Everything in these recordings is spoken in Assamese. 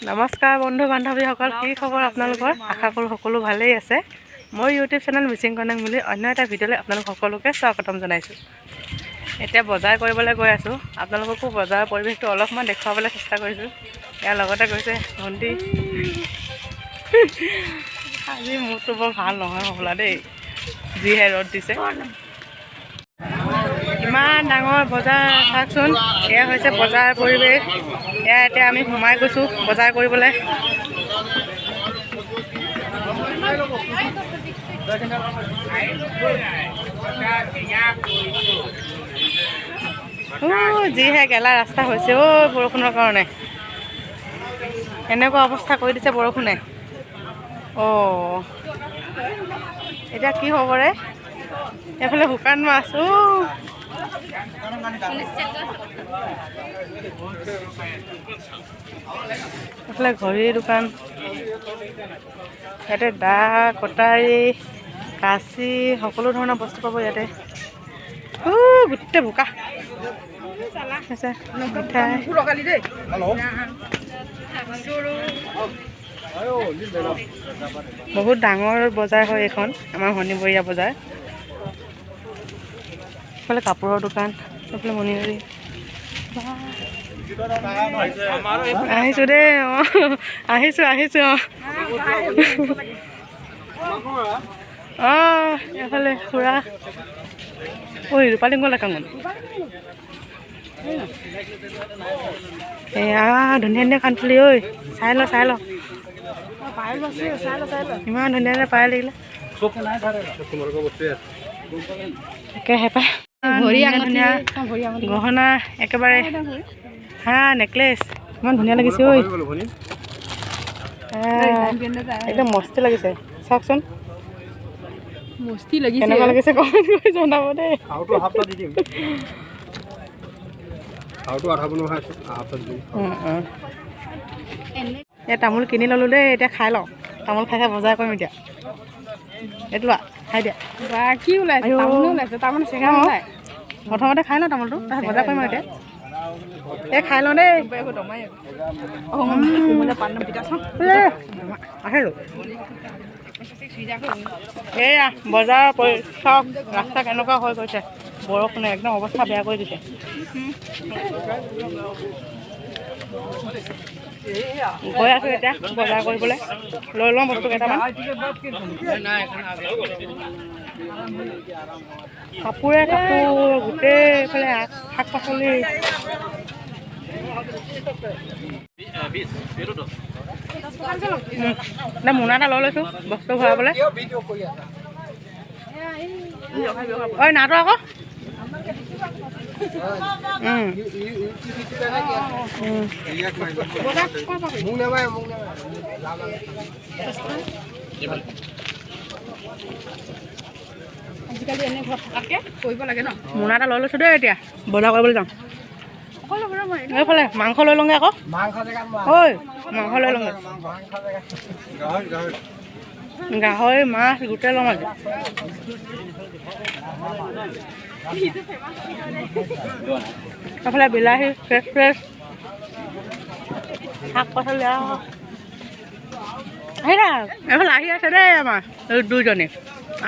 নমস্কাৰ বন্ধু বান্ধৱীসকল, কি খবৰ আপোনালোকৰ? আশা কৰোঁ সকলো ভালেই আছে। মই ইউটিউব চেনেল মিচিং কনেক্ট বুলি অন্য এটা ভিডিঅ'লৈ আপোনালোক সকলোকে স্বাগতম জনাইছোঁ। এতিয়া বজাৰ কৰিবলৈ গৈ আছোঁ। আপোনালোককো বজাৰৰ পৰিৱেশটো অলপমান দেখুৱাবলৈ চেষ্টা কৰিছোঁ। ইয়াৰ লগতে গৈছে ভণ্টি। আজি মোৰটো বৰ ভাল নহয় হ'বলা দেই, যিহে ৰ'দ দিছে। ইমান ডাঙৰ বজাৰ চাওকচোন, এয়া হৈছে বজাৰ পৰিৱেশ। এয়া এতিয়া আমি সোমাই গৈছোঁ বজাৰ কৰিবলৈ। যিহে গেলা ৰাস্তা হৈছে বৰষুণৰ কাৰণে। এনেকুৱা অৱস্থা কৰি দিছে বৰষুণে। এতিয়া কি হ'ব ৰে? এইফালে শুকান মাছ। এইফালে ঘড়ীৰ দোকান, ইয়াতে দা, কটাৰী, কাঁচি, সকলো ধৰণৰ বস্তু পাব ইয়াতে। গোটেই বোকা বহুত ডাঙৰ বজাৰ হয় এইখন, আমাৰ শনিবৰীয়া বজাৰ। এইফালে কাপোৰৰ দোকান, এইফালে মণিহাৰী। আহিছোঁ দেই, আহিছোঁ এইফালে খুৰা। ৰূপালী গ'ল কামত। এয়া ধুনীয়া ধুনীয়া কাণফুলি। চাই ল ইমান ধুনীয়া ধুনীয়া পাই লাগিলে। তাকেহে পাই ধুনীয়া গহনা, একেবাৰে নেকলেছ ইমান ধুনীয়া লাগিছে। একদম মস্তি লাগিছে, চাওকচোন কেনেকুৱা লাগিছে কমেণ্ট কৰি জনাব দেই। এতিয়া তামোল কিনি ল'লোঁ দেই, এতিয়া খাই লওঁ। তামোল খাই বজাৰ কৰিম এতিয়া। এইটো লোৱা, খাই দিয়া। কি ওলাইছে? তামোল চেঙা ওলাই। প্ৰথমতে খাই লওঁ তামোলটো, তাৰপিছত বজাৰ কৰিম আৰু এতিয়া। এই খাই লওঁ দেই। আহিলোঁ এয়া বজাৰ চাওক, ৰাস্তা কেনেকুৱা হৈ গৈছে বৰষুণে, একদম অৱস্থা বেয়া কৰি দিছে। গৈ আছোঁ এতিয়া বজাৰ কৰিবলৈ, লৈ লওঁ বস্তু কেইটামান। কাপোৰ গোটেই এইফালে শাক পাচলি। মোনা এটা লৈ লৈছোঁ বস্তু ভৰাবলৈ। নাটো আকৌ আজিকালি এনে ঘৰত থকাতকৈ কৰিব লাগে ন। মোনা এটা লৈ লৈছোঁ দেই, এতিয়া বজাৰ কৰিবলৈ যাওঁ। এইফালে মাংস লৈ লওঁগৈ আকৌ। মাংস লৈ লওঁগৈ। গাহৰি, মাছ গোটেই লওঁ আজি। এইফালে বিলাহী ফ্ৰেছ শাক পাচলি। এইফালে আহি আছে দেই আমাৰ দুইজনী,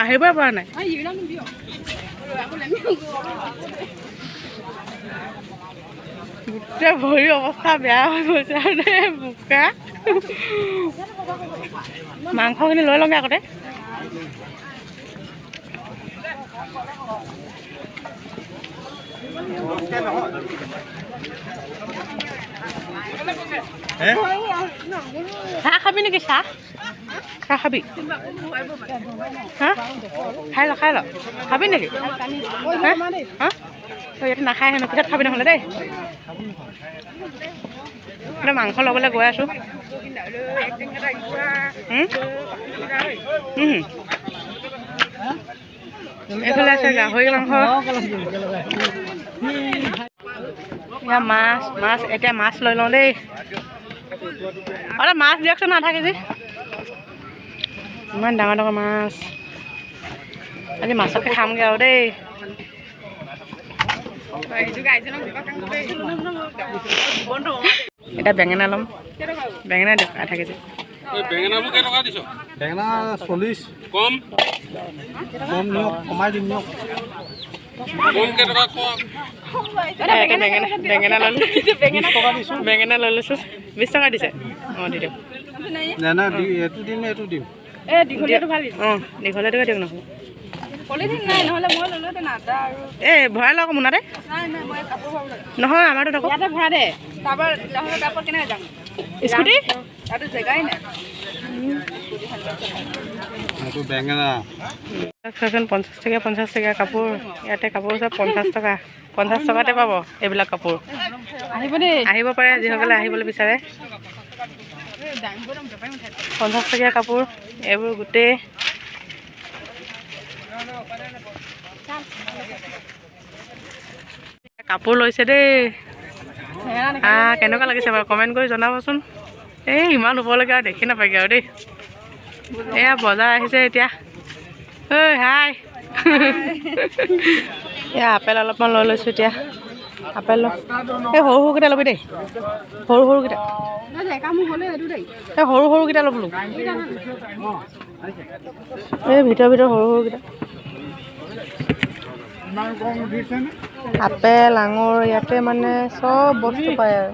আহিবই পৰা নাই। গোটেই ভৰি অৱস্থা বেয়া হৈ গৈছে আৰু দেই, বোকা। মাংসখিনি লৈ লওঁগৈ আগতে। চাহ খাবি নেকি? চাহ খাবি? খাই ল খাবি নেকি? ইয়াতে নাখায় হেনো, পিছত খাবি নহ'লে দেই। মাংস ল'বলৈ গৈ আছোঁ। এইফালে আছে গাহৰি মাংস। মাছ এতিয়া মাছ লৈ লওঁ দেই। অলপ মাছ দিয়কচোন, আধা কেজি। ইমান ডাঙৰ ডাঙৰ মাছ, আজি মাছকে খামগৈ আৰু দেই। এটা বেঙেনা ল'ম বেঙেনা দিয়ক আধা কেজি বেঙেনাবোৰ কেইটকা দিছ? বেঙেনা 40 কম কম নিয়ক কমাই দিম নিয়ক কম কেইটকা কম বেঙেনা বেঙেনা ল'লোঁ বেঙেনা লৈ লৈছোঁ 20 টকা দিছে অঁ দি দিয়ক নাই নাই এইটো দিম এইটো দিম এই দীঘলীয়াটো ভাল অঁ দীঘলীয়াটোকে দিয়ক নহ'ব পলিথিন নাই নহ'লে মই ল'লোহেঁতেন আদা আৰু এই ভৰাই লওক মোনাতে নাই নাই মই কাপোৰ ভৰাব লাগে নহয় আমাৰতো আকৌ ইয়াতে ভৰাই দে তাৰপৰা নহ'লে তাৰপৰা কেনেকৈ যাম স্কুটি তাতো জেগাই নাই এইটো বেঙেনা 50 টকীয়া কাপোৰ ইয়াতে কাপোৰ চব 50 টকা 50 টকাতে পাব এইবিলাক কাপোৰ আহিব দেই আহিব পাৰে যিসকলে আহিবলৈ বিচাৰে 50 টকীয়া কাপোৰ এইবোৰ গোটেই কাপোৰ লৈছে দেই কেনেকুৱা লাগিছে বাৰু কমেণ্ট কৰি জনাবচোন এই ইমান ওপৰলৈকে আৰু দেখি নাপায়গৈ আৰু দেই এয়া বজাৰ আহিছে এতিয়া ঐ হাই এয়া আপেল অলপমান লৈ লৈছোঁ এতিয়া আপেল ল এই সৰু সৰুকেইটা ল'বি দেই সৰু সৰুকেইটা এই সৰু সৰুকেইটা ল'ব বোলো এই ভিতৰ সৰু সৰুকেইটা আপেল আঙুৰ ইয়াতে মানে চব বস্তু পায় আৰু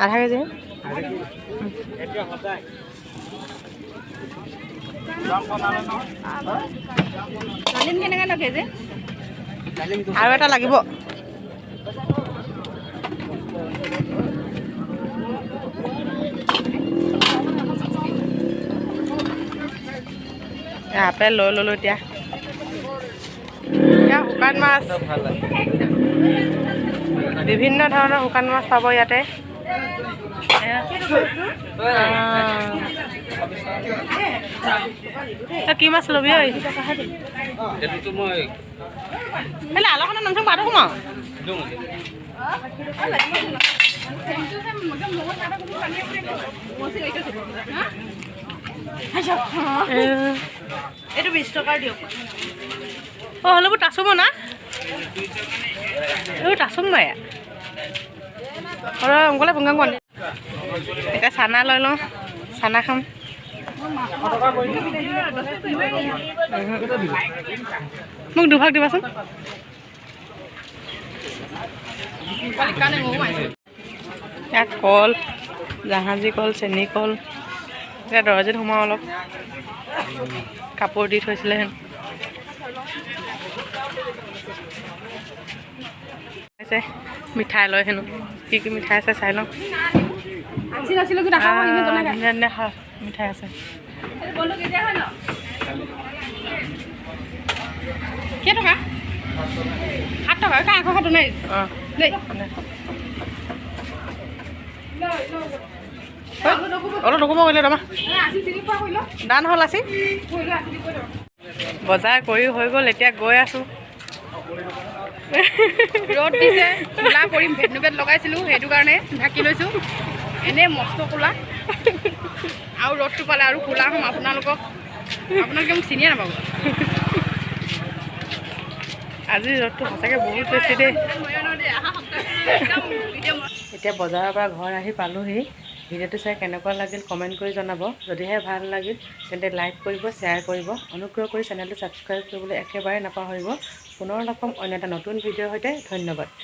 আধা কেজি কেনেকৈ লগে যে আৰু এটা লাগিব আপেল লৈ ল'লোঁ এতিয়া শুকান মাছ বিভিন্ন ধৰণৰ শুকান মাছ পাব ইয়াতে কি মাছ ল'বি ঐ আলুখনৰ নাম চাম বাটো সোমাও এইটো 20 টকাৰ দিয়ক অঁ হ'লেবোৰ টাচুম না এইবোৰ টাচুম নাই অংকলে ভুঙাং কণ এতিয়া চানা লৈ লওঁ চানা খাম মোক দুভাগ দিবাচোন ইয়াত কল জাহাজী কল চেনি কল এতিয়া দৰজিত সোমাওঁ অলপ কাপোৰ দি থৈছিলে হেন মিঠাই লয় হেনো কি কি মিঠাই আছে চাই লওঁ মিঠাই আছে কেইটকা 7 টকা কাঁ আকৌ খাটো নাই অঁ দেই অলপ নক'ব কৰিলে ৰমা দান হ'ল আছে বজাৰ কৰি হৈ গ'ল এতিয়া গৈ আছোঁ ৰ'দ দিছে কোলা কৰিম ভেটনুবেট লগাইছিলোঁ সেইটো কাৰণে ঢাকি লৈছোঁ এনেই মস্ত কোলা আৰু ৰ'দটো পালে আৰু কোলা হ'ম আপোনালোকে মোক চিনিয়ে নাপাব আজি ৰ'দটো সঁচাকৈ বহুত বেছি দেই এতিয়া বজাৰৰ পৰা ঘৰ আহি পালোহি ভিডিঅ'টো চাই কেনেকুৱা লাগিল কমেণ্ট কৰি জনাব যদিহে ভাল লাগিল তেন্তে লাইক কৰিব শ্বেয়াৰ কৰিব অনুগ্ৰহ কৰি চেনেলটো ছাবস্ক্ৰাইব কৰিবলৈ একেবাৰে নাপাহৰিব পুনৰ লগ পাম অন্য এটা নতুন ভিডিঅ'ৰ সৈতে ধন্যবাদ।